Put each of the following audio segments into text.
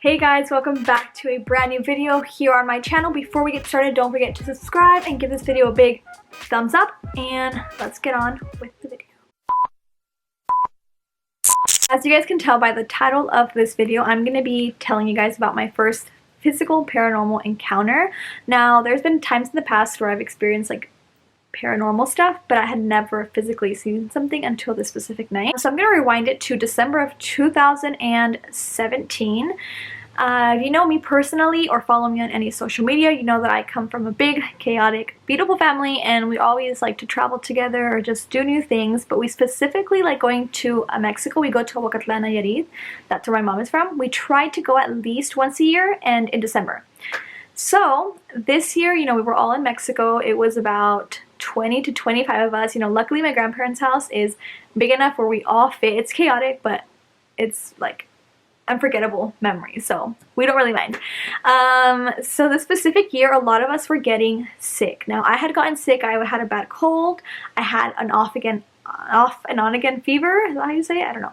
Hey guys, welcome back to a brand new video here on my channel. Before we get started, don't forget to subscribe and give this video a big thumbs up, and let's get on with the video. As you guys can tell by the title of this video, I'm going to be telling you guys about my first physical paranormal encounter. Now, there's been times in the past where I've experienced like paranormal stuff, but I had never physically seen something until this specific night. So I'm going to rewind it to December of 2017. If you know me personally or follow me on any social media, you know that I come from a big, chaotic, beautiful family, and we always like to travel together or just do new things, but we specifically like going to Mexico. We go to Xoxo, Nayarit. That's where my mom is from. We try to go at least once a year and in December. So this year, we were all in Mexico. It was about 20 to 25 of us. Luckily my grandparents' house is big enough where we all fit. It's chaotic, but it's like unforgettable memories, so we don't really mind. So this specific year, a lot of us were getting sick. Now, I had gotten sick. I had a bad cold. I had an off and on again fever. Is that how you say it? I don't know.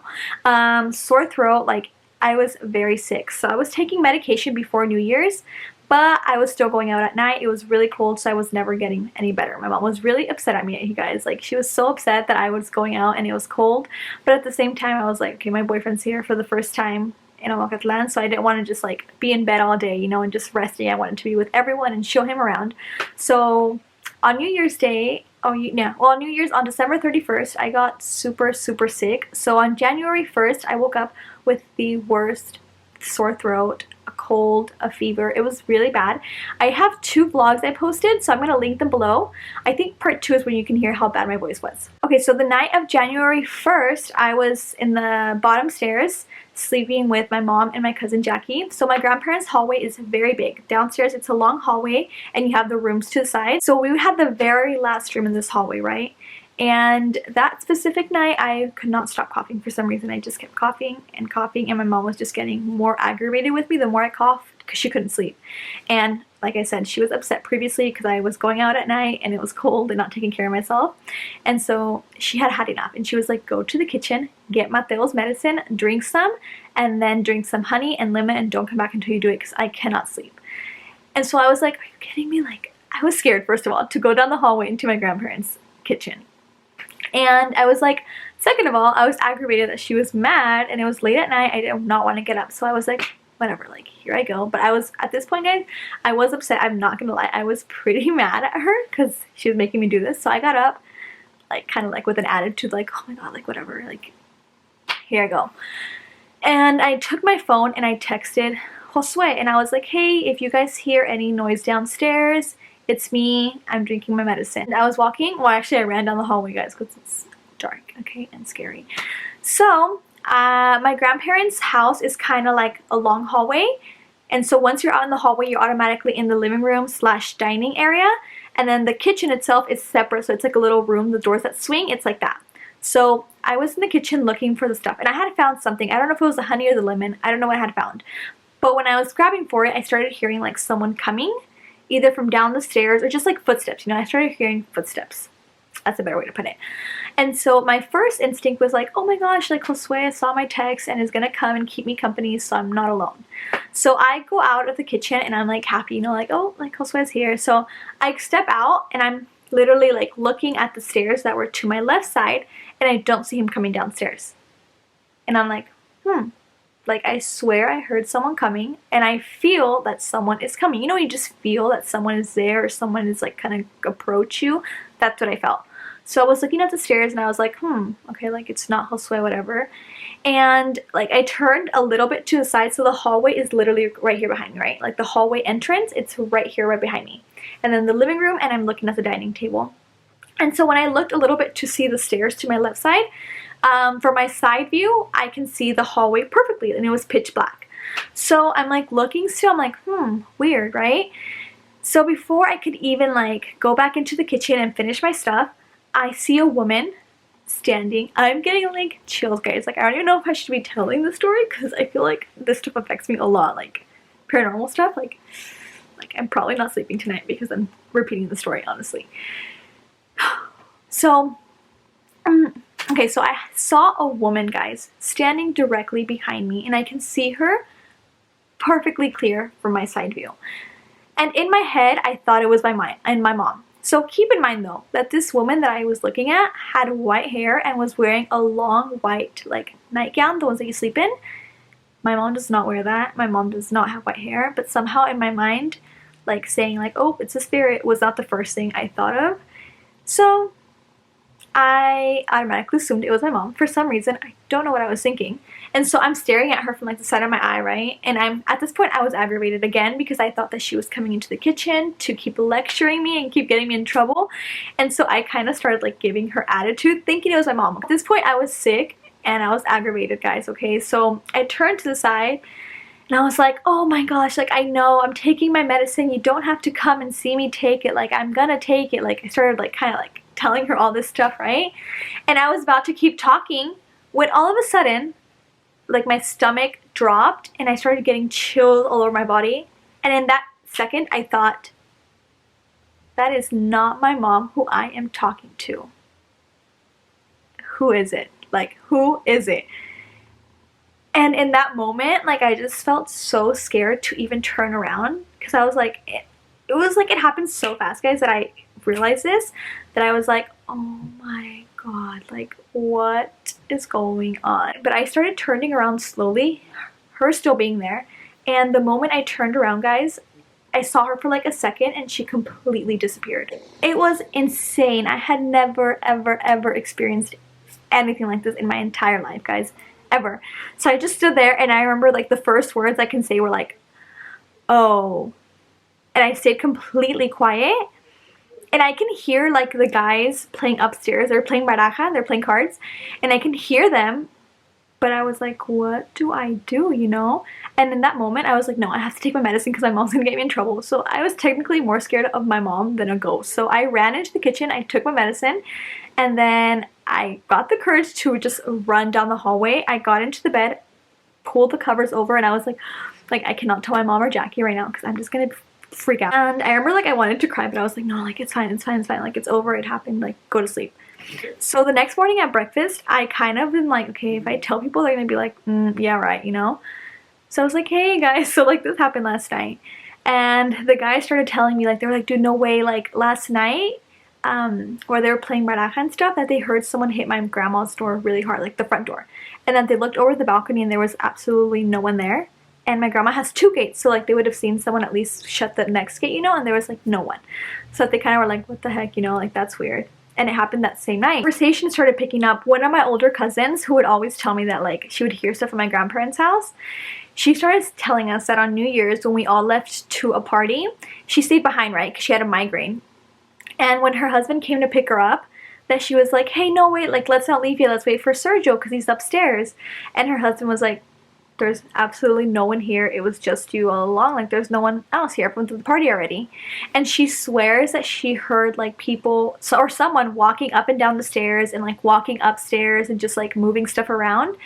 Sore throat. Like, I was very sick. So I was taking medication before New Year's, but I was still going out at night. It was really cold, so I was never getting any better. My mom was really upset at me, you guys. Like, she was so upset that I was going out and it was cold. But at the same time, I was like, okay, my boyfriend's here for the first time in Xoxo, so I didn't want to just like be in bed all day, and just resting. I wanted to be with everyone and show him around. So on New Year's Day, on New Year's, on December 31st, I got super sick. So on January 1st, I woke up with the worst sore throat, a cold, a fever. It was really bad. I have 2 vlogs I posted, so I'm going to link them below. I think part 2 is when you can hear how bad my voice was. Okay, so the night of January 1st, I was in the bottom stairs sleeping with my mom and my cousin Jackie. So my grandparents' hallway is very big. Downstairs, it's a long hallway, and you have the rooms to the side. So we had the very last room in this hallway, right? And that specific night, I could not stop coughing for some reason. I just kept coughing, and my mom was just getting more aggravated with me the more I coughed, because she couldn't sleep. And like I said, she was upset previously because I was going out at night and it was cold and not taking care of myself. And so she had had enough, and she was like, go to the kitchen, get Mateo's medicine, drink some, and then drink some honey and lemon, and don't come back until you do it because I cannot sleep. And so I was like, are you kidding me? Like, I was scared, first of all, to go down the hallway into my grandparents' kitchen. And I was like, second of all, I was aggravated that she was mad, and it was late at night. I did not want to get up. So I was like, whatever, like, here I go. But I was, at this point, guys, I was upset. I'm not gonna lie. I was pretty mad at her because she was making me do this. So I got up, like, kind of like with an attitude, like, oh my god, like, whatever, like, here I go. And I took my phone and I texted Josue, and I was like, hey, if you guys hear any noise downstairs, it's me. I'm drinking my medicine. And I was walking. Well, actually, I ran down the hallway, guys, because it's dark, okay, and scary. So my grandparents' house is kind of like a long hallway, and so once you're out in the hallway, you're automatically in the living room / dining area, and then the kitchen itself is separate, so it's like a little room, the doors that swing, it's like that. So I was in the kitchen looking for the stuff, and I had found something. I don't know if it was the honey or the lemon. I don't know what I had found. But when I was grabbing for it, I started hearing like someone coming, either from down the stairs or just like footsteps. I started hearing footsteps. That's a better way to put it. And so my first instinct was like, oh my gosh, like Josue saw my text and is gonna come and keep me company, so I'm not alone. So I go out of the kitchen and I'm like happy, like, oh, like Josue's here. So I step out and I'm literally like looking at the stairs that were to my left side, and I don't see him coming downstairs. And I'm like, like, I swear I heard someone coming, and I feel that someone is coming. You just feel that someone is there, or someone is like kind of approach you. That's what I felt. So I was looking at the stairs and I was like, okay, like, it's not Josue, whatever. And like, I turned a little bit to the side, so the hallway is literally right here behind me, right? Like, the hallway entrance, it's right here, right behind me. And then the living room, and I'm looking at the dining table. And so when I looked a little bit to see the stairs to my left side, from my side view, I can see the hallway perfectly, and it was pitch black. So I'm like looking still, I'm like, weird, right? So before I could even like go back into the kitchen and finish my stuff, I see a woman standing. I'm getting like chills, guys. Like, I don't even know if I should be telling the story, because I feel like this stuff affects me a lot, like paranormal stuff. Like I'm probably not sleeping tonight because I'm repeating the story, honestly. So okay, so I saw a woman, guys, standing directly behind me, and I can see her perfectly clear from my side view. And in my head, I thought it was my mom. So keep in mind though, that this woman that I was looking at had white hair and was wearing a long white like nightgown, the ones that you sleep in. My mom does not wear that. My mom does not have white hair, but somehow in my mind, like saying like, oh, it's a spirit was not the first thing I thought of. So I automatically assumed it was my mom. For some reason, I don't know what I was thinking. And so I'm staring at her from like the side of my eye, right? And at this point I was aggravated again because I thought that she was coming into the kitchen to keep lecturing me and keep getting me in trouble. And so I kind of started like giving her attitude, thinking it was my mom. At this point I was sick and I was aggravated, guys, okay? So I turned to the side and I was like, oh my gosh, like I know I'm taking my medicine. You don't have to come and see me take it. Like I'm gonna take it. Like I started like kind of like telling her all this stuff, right? And I was about to keep talking when all of a sudden, like my stomach dropped and I started getting chills all over my body. And in that second, I thought, that is not my mom who I am talking to. Who is it? Like, who is it? And in that moment, like I just felt so scared to even turn around because I was like, it was like it happened so fast, guys, that I realized this, that I was like, oh my god, like what is going on? But I started turning around slowly, her still being there, and the moment I turned around, guys, I saw her for like a second and she completely disappeared. It was insane. I had never ever experienced anything like this in my entire life, guys, ever. So I just stood there and I remember like the first words I can say were like, oh, and I stayed completely quiet. And I can hear like the guys playing upstairs. They're playing baraja, they're playing cards, and I can hear them, but I was like, what do I do, you know? And in that moment I was like, no, I have to take my medicine because my mom's gonna get me in trouble. So I was technically more scared of my mom than a ghost. So I ran into the kitchen, I took my medicine, and then I got the courage to just run down the hallway. I got into the bed, pulled the covers over, and I was like I cannot tell my mom or Jackie right now because I'm just gonna freak out. And I remember like I wanted to cry, but I was like, no, like it's fine, like it's over, it happened, like go to sleep. So the next morning at breakfast, I kind of been like, okay, if I tell people, they're gonna be like, yeah, right, you know? So I was like, hey guys, so like this happened last night. And the guys started telling me, like, they were like, dude, no way, like last night, where they were playing baraja and stuff, that they heard someone hit my grandma's door really hard, like the front door. And then they looked over the balcony and there was absolutely no one there. And my grandma has 2 gates, so like they would have seen someone at least shut the next gate, you know, and there was like no one. So they kind of were like, what the heck, you know, like that's weird. And it happened that same night. Conversation started picking up. One of my older cousins, who would always tell me that like she would hear stuff at my grandparents' house, she started telling us that on New Year's when we all left to a party, she stayed behind, right, because she had a migraine. And when her husband came to pick her up, that she was like, hey, no, wait, like let's not leave yet, let's wait for Sergio because he's upstairs. And her husband was like, there's absolutely no one here, it was just you all along, like there's no one else here, everyone's at the party already. And she swears that she heard like people or someone walking up and down the stairs and like walking upstairs and just like moving stuff around.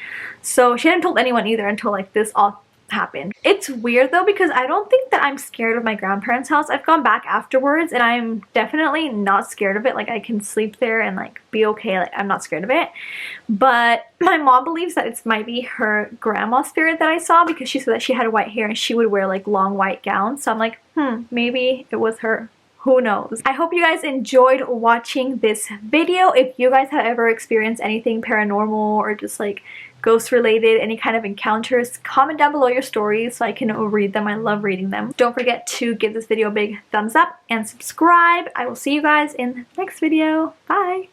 So she hadn't told anyone either until like this all happened. It's weird though because I don't think that I'm scared of my grandparents' house. I've gone back afterwards and I'm definitely not scared of it. Like I can sleep there and like be okay, like I'm not scared of it. But my mom believes that it might be her grandma spirit that I saw because she said that she had white hair and she would wear like long white gowns. So I'm like, maybe it was her. Who knows? I hope you guys enjoyed watching this video. If you guys have ever experienced anything paranormal or just like ghost related, any kind of encounters, comment down below your stories so I can read them. I love reading them. Don't forget to give this video a big thumbs up and subscribe. I will see you guys in the next video. Bye!